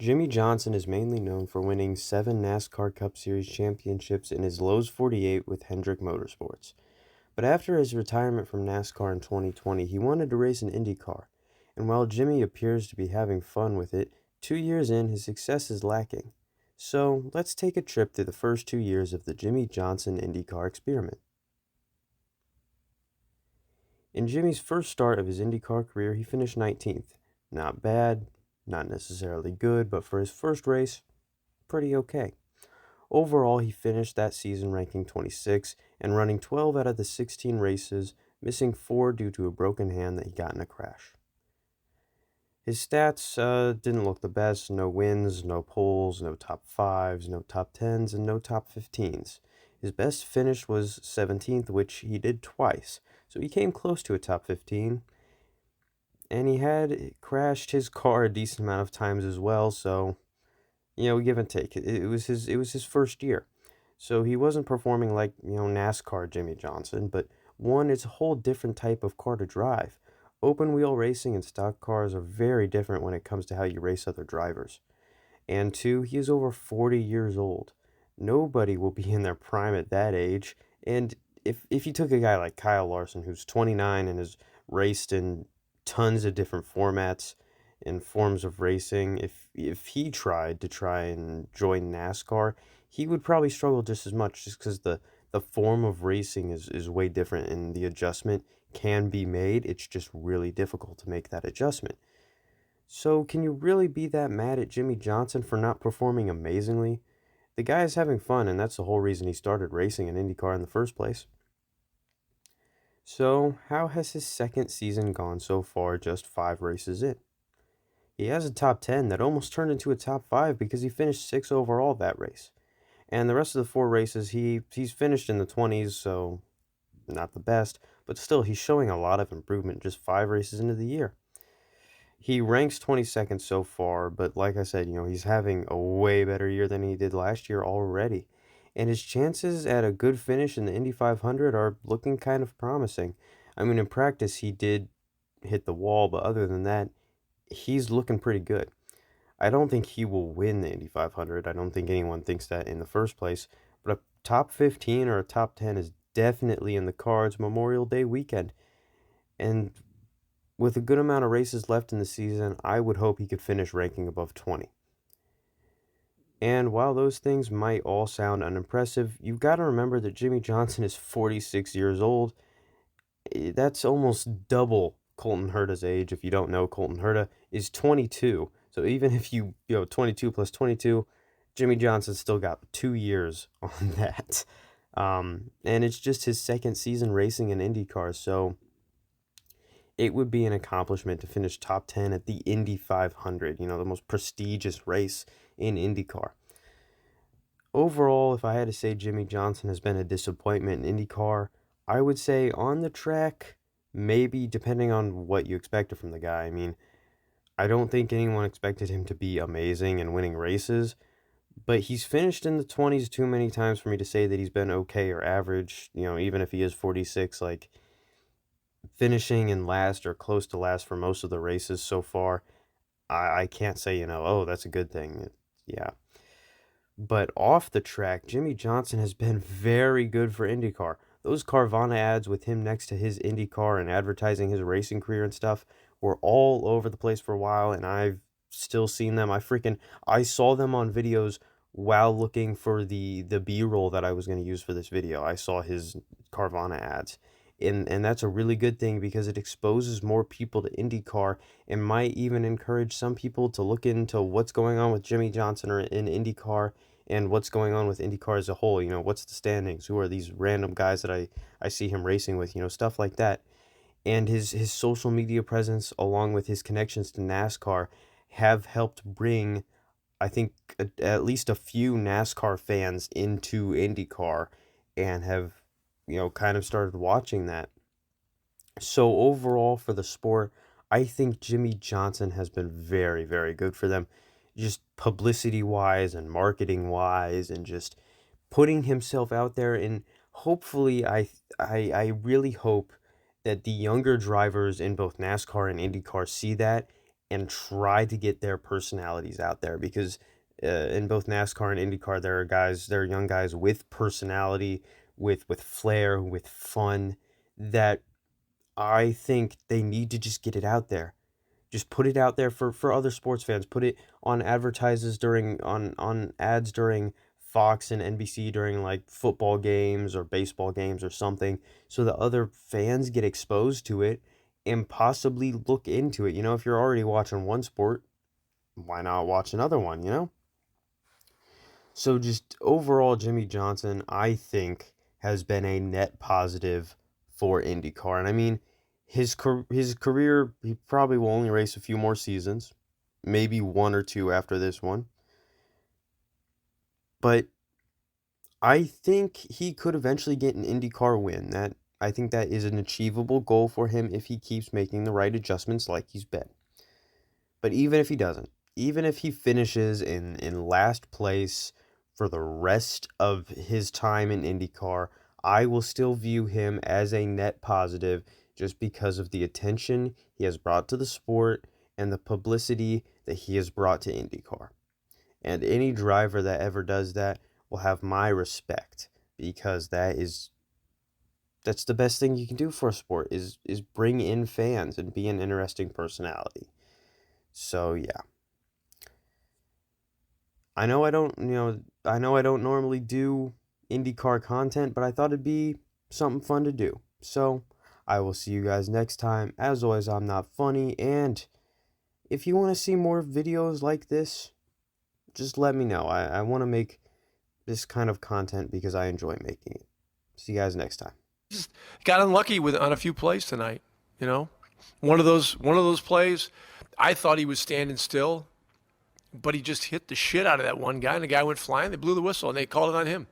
Jimmie Johnson is mainly known for winning 7 NASCAR Cup Series championships in his Lowe's 48 with Hendrick Motorsports. But after his retirement from NASCAR in 2020, he wanted to race an IndyCar. And while Jimmie appears to be having fun with it, 2 years in, his success is lacking. So let's take a trip through the first 2 years of the Jimmie Johnson IndyCar experiment. In Jimmie's first start of his IndyCar career, he finished 19th. Not bad, not necessarily good, but for his first race, pretty okay. Overall, he finished that season ranking 26 and running 12 out of the 16 races, missing 4 due to a broken hand that he got in a crash. His stats didn't look the best: no wins, no poles, no top 5s, no top 10s, and no top 15s. His best finish was 17th, which he did twice, so he came close to a top 15. And he had crashed his car a decent amount of times as well, so give and take. It was his first year. So he wasn't performing like, NASCAR Jimmie Johnson, but one, it's a whole different type of car to drive. Open wheel racing and stock cars are very different when it comes to how you race other drivers. And two, he is over 40 years old. Nobody will be in their prime at that age. And if you took a guy like Kyle Larson, who's 29 and has raced in tons of different formats and forms of racing, if he tried to try and join NASCAR, he would probably struggle just as much, just because the form of racing is way different and the adjustment can be made. It's just really difficult to make that adjustment. So, can you really be that mad at Jimmie Johnson for not performing amazingly? The guy is having fun, and that's the whole reason he started racing an IndyCar in the first place. So, how has his second season gone so far, just 5 races in? He has a top 10 that almost turned into a top 5 because he finished 6th overall that race. And the rest of the 4 races, he's finished in the 20s, so not the best, but still, he's showing a lot of improvement just 5 races into the year. He ranks 22nd so far, but like I said, he's having a way better year than he did last year already. And his chances at a good finish in the Indy 500 are looking kind of promising. I mean, in practice, he did hit the wall, but other than that, he's looking pretty good. I don't think he will win the Indy 500. I don't think anyone thinks that in the first place. But a top 15 or a top 10 is definitely in the cards Memorial Day weekend. And with a good amount of races left in the season, I would hope he could finish ranking above 20. And while those things might all sound unimpressive, you've got to remember that Jimmie Johnson is 46 years old. That's almost double Colton Herta's age. If you don't know, Colton Herta is 22. So even if 22 plus 22, Jimmie Johnson still got 2 years on that. And it's just his second season racing in IndyCar, so it would be an accomplishment to finish top 10 at the Indy 500, the most prestigious race in IndyCar. Overall, if I had to say Jimmie Johnson has been a disappointment in IndyCar, I would say on the track, maybe, depending on what you expected from the guy. I mean, I don't think anyone expected him to be amazing and winning races, but he's finished in the 20s too many times for me to say that he's been okay or average, even if he is 46. Like, finishing in last or close to last for most of the races so far, I can't say, oh, that's a good thing. Yeah. But off the track, Jimmie Johnson has been very good for IndyCar. Those Carvana ads with him next to his IndyCar and advertising his racing career and stuff were all over the place for a while, and I've still seen them. I saw them on videos while looking for the B-roll that I was going to use for this video. I saw his Carvana ads. And that's a really good thing because it exposes more people to IndyCar and might even encourage some people to look into what's going on with Jimmie Johnson or in IndyCar and what's going on with IndyCar as a whole. What's the standings? Who are these random guys that I see him racing with? Stuff like that. And his social media presence, along with his connections to NASCAR, have helped bring, I think, at least a few NASCAR fans into IndyCar and have, kind of started watching that. So overall for the sport, I think Jimmie Johnson has been very, very good for them, just publicity wise and marketing wise, and just putting himself out there. And hopefully, I really hope that the younger drivers in both NASCAR and IndyCar see that and try to get their personalities out there because in both NASCAR and IndyCar, there are young guys with personality, with flair, with fun that I think they need to just get it out there. Just put it out there for other sports fans. Put it on advertises during on ads during Fox and NBC during like football games or baseball games or something so that other fans get exposed to it and possibly look into it. You know, if you're already watching one sport, why not watch another one, you know? So just overall Jimmie Johnson, I think has been a net positive for IndyCar. And I mean, his career, he probably will only race a few more seasons, maybe one or two after this one. But I think he could eventually get an IndyCar win. That I think that is an achievable goal for him if he keeps making the right adjustments like he's been. But even if he doesn't, even if he finishes in last place for the rest of his time in IndyCar, I will still view him as a net positive just because of the attention he has brought to the sport and the publicity that he has brought to IndyCar. And any driver that ever does that will have my respect because that's the best thing you can do for a sport is bring in fans and be an interesting personality. So yeah. I know I don't normally do IndyCar content, but I thought it'd be something fun to do. So, I will see you guys next time. As always, I'm not funny, and if you want to see more videos like this, just let me know. I want to make this kind of content because I enjoy making it. See you guys next time. Just got unlucky on a few plays tonight. You know, one of those plays, I thought he was standing still, but he just hit the shit out of that one guy, and the guy went flying. They blew the whistle, and they called it on him.